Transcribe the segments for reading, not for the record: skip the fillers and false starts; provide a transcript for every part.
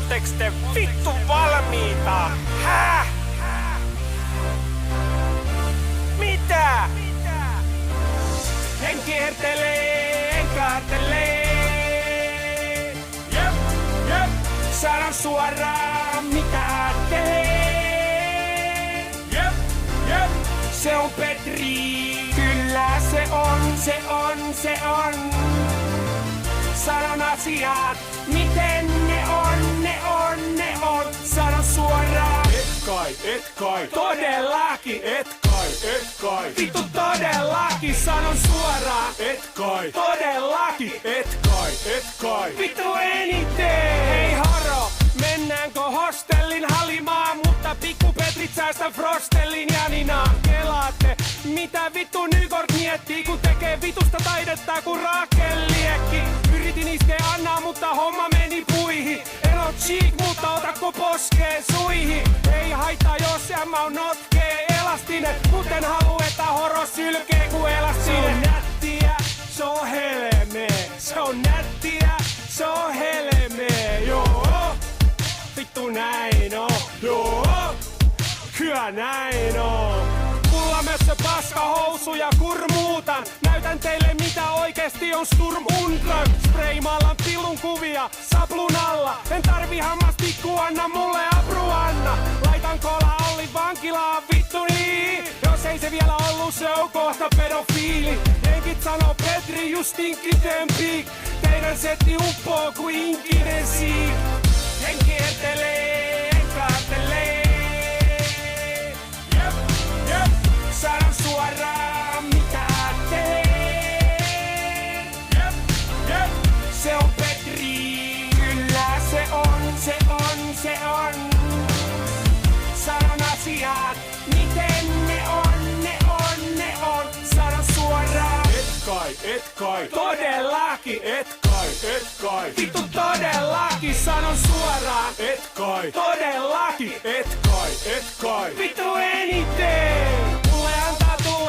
Ootteks te vittu valmiita? Häh? Mitä? En kiertele, en kaartele. Jep, jep. Sanon suoraan mitä ajattelee. Jep, jep. Se on Petri. Kyllä se on, se on, se on. Sanon asiat, miten ne on, ne on, ne on. Sanon suoraan. Et kai, todellakin. Et kai. Vittu todellakin, sanon suoraan. Et kai, todellakin. Et kai. Vittu eniten. Hei haro, mennäänkö hostellin halimaan? Mutta pikku Petrit säästä Frostellin Janinaan. Kelaatte, mitä vittu Nygård miettii, kun tekee vitusta taidetta kuin Rakel-liekki. Yritin iskeä Annaa, mutta homma meni puihin. En oo cheek, mutta otako poskee suihin. Ei haittaa, jos mä on notkee elastinen. Mut en haluu, että horo sylkee ku elastinen. Se on nättiä, se on helmee. Se on nättiä, se on helmee. Joo, vittu näin on. Joo, kyllä näin on. Mulla myös se paskahousu ja kurmuutan. Näytän teille mitä oikeesti on Sturm und Drang. Spraymaalan pillun kuvia saplun alla. En tarvi hammastikku, anna mulle apru anna. Laitan kola Olli vankilaan vittu niin. Jos ei se vielä ollu, se on kohta pedofiili. Jenkit sanoo Petri just inkiten piik. Teidän setti uppoo ku inkinen siik. En kiertele, en kaartele. Sanon suoraan mitä teen. Jep. Se on Petri. Kyllä se on, se on, se on. Sanon asiat, miten ne on, ne on, ne on. Sanon suoraan. Et kai. Todellakin. Et kai. Vittu todellakin. Sanon suoraan. Et kai. Todellakin. Et kai. Vittu eniten.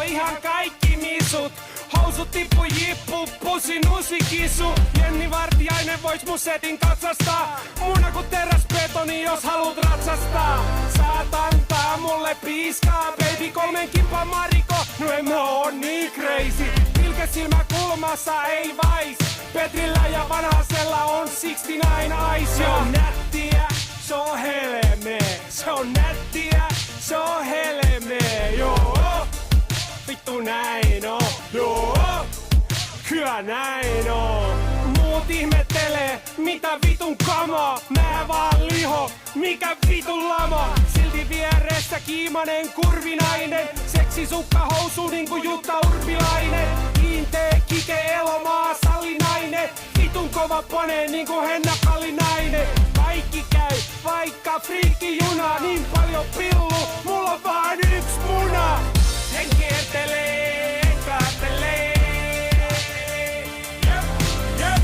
Ihan kaikki misut. Housut tippu jippu, pussi nusikisu. Jenni Vartiainen vois mun setin katsastaa. Muuna ku teräsbetoni jos haluut ratsastaa. Saat antaa mulle piiskaa. Baby 3 kimpan Mariko. No en mä oo niin crazy. Pilke silmä kulmassa ei vais. Petrillä ja vanhasella on 69 eyes. Se on nättiä, se on helmee. Se on nättiä, se on helmee. Joo. Vittu näin on, joo, kyllä näin on. Muut ihmettelee, mitä vitun kamaa. Mä vaan liho, mikä vitun lama. Silti vieressä kiimanen kurvinainen. Seksisukka housu niinku Jutta Urpilainen. Kiintee Kike Elomaa Sallinainen. Vitun kova panee niinku Henna Kallinainen. Kaikki käy, vaikka friikkijuna. Niin paljon pillu, mulla on vaan yks muna. En kiertele, en kaartele. Jep.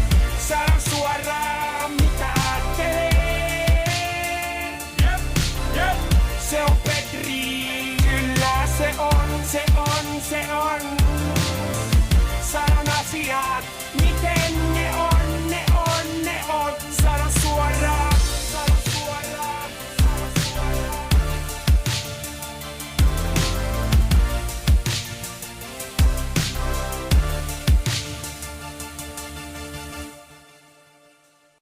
Sanon suoraan mitä teen. Jep. Se on Petri. Kyllä se on, se on, se on. Sanon asiat, miten